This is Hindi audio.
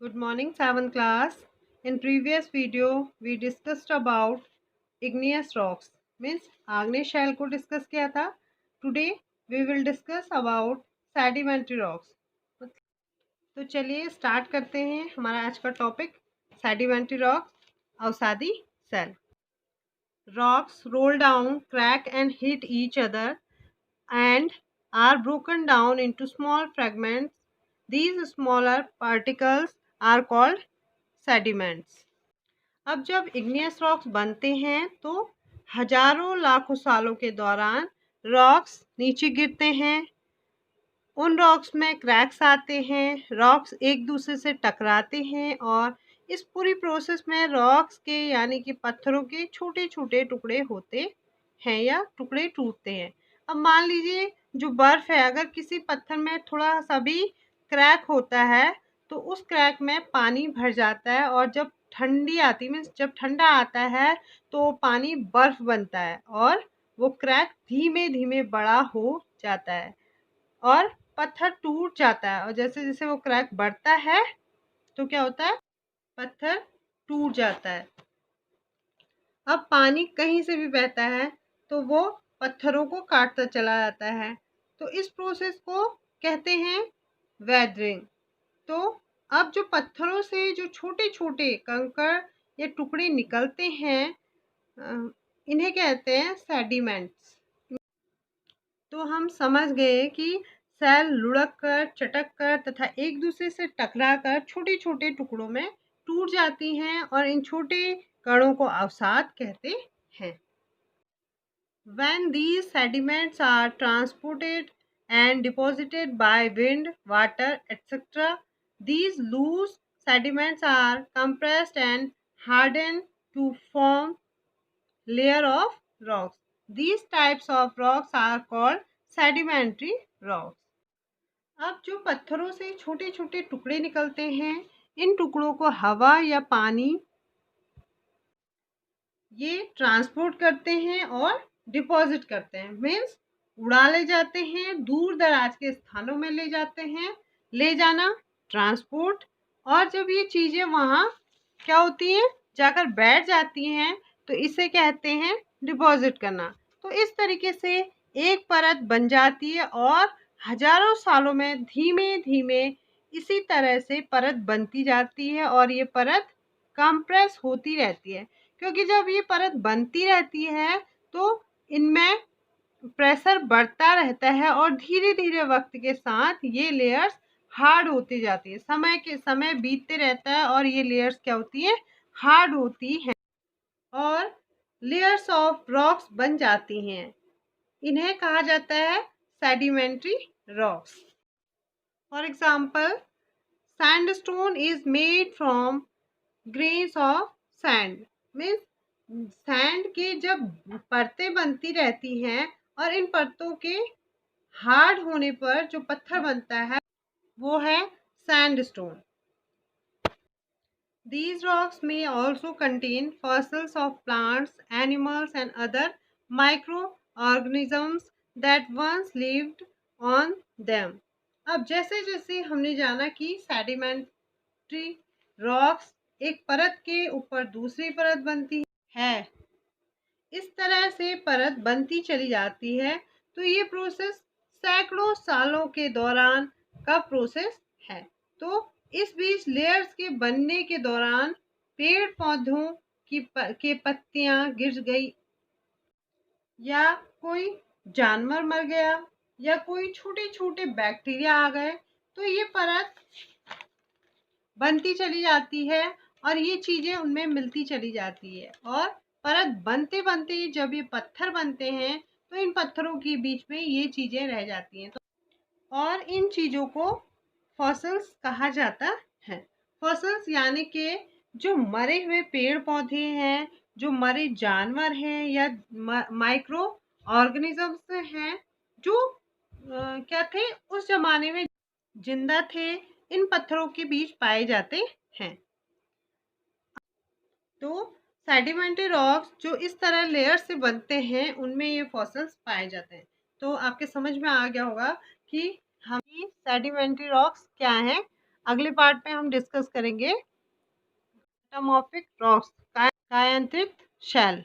Good morning, 7th class. In previous video, we discussed about igneous rocks. Means आग्नेय शैल को डिस्कस किया था. Today we will discuss about sedimentary rocks. तो चलिए स्टार्ट करते हैं हमारा आज का topic sedimentary rocks, अवसादी shell. Rocks roll down, crack and hit each other and are broken down into small fragments. These smaller particles are called sediments. अब जब इग्नियस रॉक्स बनते हैं तो हजारों लाखों सालों के दौरान रॉक्स नीचे गिरते हैं. उन रॉक्स में क्रैक्स आते हैं, रॉक्स एक दूसरे से टकराते हैं और इस पूरी प्रोसेस में रॉक्स के यानी कि पत्थरों के छोटे छोटे टुकड़े होते हैं या टुकड़े टूटते हैं. अब मान लीजिए जो बर्फ है, अगर किसी पत्थर में थोड़ा सा भी क्रैक होता है तो उस क्रैक में पानी भर जाता है और जब ठंडी आती मीन्स जब ठंडा आता है तो पानी बर्फ बनता है और वो क्रैक धीमे धीमे बड़ा हो जाता है और पत्थर टूट जाता है. और जैसे जैसे वो क्रैक बढ़ता है तो क्या होता है, पत्थर टूट जाता है. अब पानी कहीं से भी बहता है तो वो पत्थरों को काटता चला जाता है. तो इस प्रोसेस को कहते हैं वेदरिंग. तो अब जो पत्थरों से जो छोटे छोटे कंकड़ या टुकड़े निकलते हैं इन्हें कहते हैं सेडिमेंट्स. तो हम समझ गए कि सेल लुढ़क कर, चटक कर तथा एक दूसरे से टकराकर छोटे छोटे टुकड़ों में टूट जाती हैं और इन छोटे कणों को अवसाद कहते हैं. When these sediments are transported and deposited by wind, water, etc., these loose sediments are compressed and hardened to form layer of rocks. These types of rocks are called sedimentary rocks. अब जो पत्थरों से छोटे छोटे टुकड़े निकलते हैं, इन टुकड़ों को हवा या पानी ये ट्रांसपोर्ट करते हैं और डिपॉजिट करते हैं. मीन्स उड़ा ले जाते हैं, दूर दराज के स्थानों में ले जाते हैं. ले जाना, ट्रांसपोर्ट, और जब ये चीज़ें वहाँ क्या होती हैं, जाकर बैठ जाती हैं तो इसे कहते हैं डिपॉजिट करना. तो इस तरीके से एक परत बन जाती है और हजारों सालों में धीमे धीमे इसी तरह से परत बनती जाती है और ये परत कंप्रेस होती रहती है. क्योंकि जब ये परत बनती रहती है तो इनमें प्रेशर बढ़ता रहता है और धीरे धीरे वक्त के साथ ये लेयर्स हार्ड होती जाती है. समय बीतते रहता है और ये लेयर्स क्या होती है, हार्ड होती हैं और लेयर्स ऑफ रॉक्स बन जाती हैं. इन्हें कहा जाता है sedimentary rocks. For example, sandstone is made from grains of sand. Means sand के जब परतें बनती रहती हैं और इन परतों के हार्ड होने पर जो पत्थर बनता है वो है sandstone. These rocks may also contain fossils of plants, animals and other microorganisms that once lived on them. अब जैसे जैसे हमने जाना कि सेडिमेंट्री रॉक्स एक परत के ऊपर दूसरी परत बनती है, इस तरह से परत बनती चली जाती है. तो ये प्रोसेस सैकड़ों सालों के दौरान का प्रोसेस है. तो इस बीच लेयर्स के बनने के दौरान पेड़ पौधों के पत्तियां गिर गई या कोई जानवर मर गया या कोई छोटे छोटे बैक्टीरिया आ गए तो ये परत बनती चली जाती है और ये चीजें उनमें मिलती चली जाती है. और परत बनते बनते जब ये पत्थर बनते हैं तो इन पत्थरों के बीच में ये चीजें रह जाती हैं. और इन चीजों को फॉसिल्स कहा जाता है. फॉसिल्स यानी कि जो मरे हुए पेड़ पौधे हैं, जो मरे जानवर हैं या माइक्रो ऑर्गेनिजम्स हैं जो क्या थे उस जमाने में जिंदा थे, इन पत्थरों के बीच पाए जाते हैं. तो सेडिमेंट्री रॉक्स जो इस तरह लेयर से बनते हैं उनमें ये फॉसिल्स पाए जाते हैं. तो आपके समझ में आ गया होगा कि हम सेडिमेंट्री रॉक्स क्या हैं. अगले पार्ट में हम डिस्कस करेंगे मेटामॉर्फिक रॉक्स, कायांतरित शैल।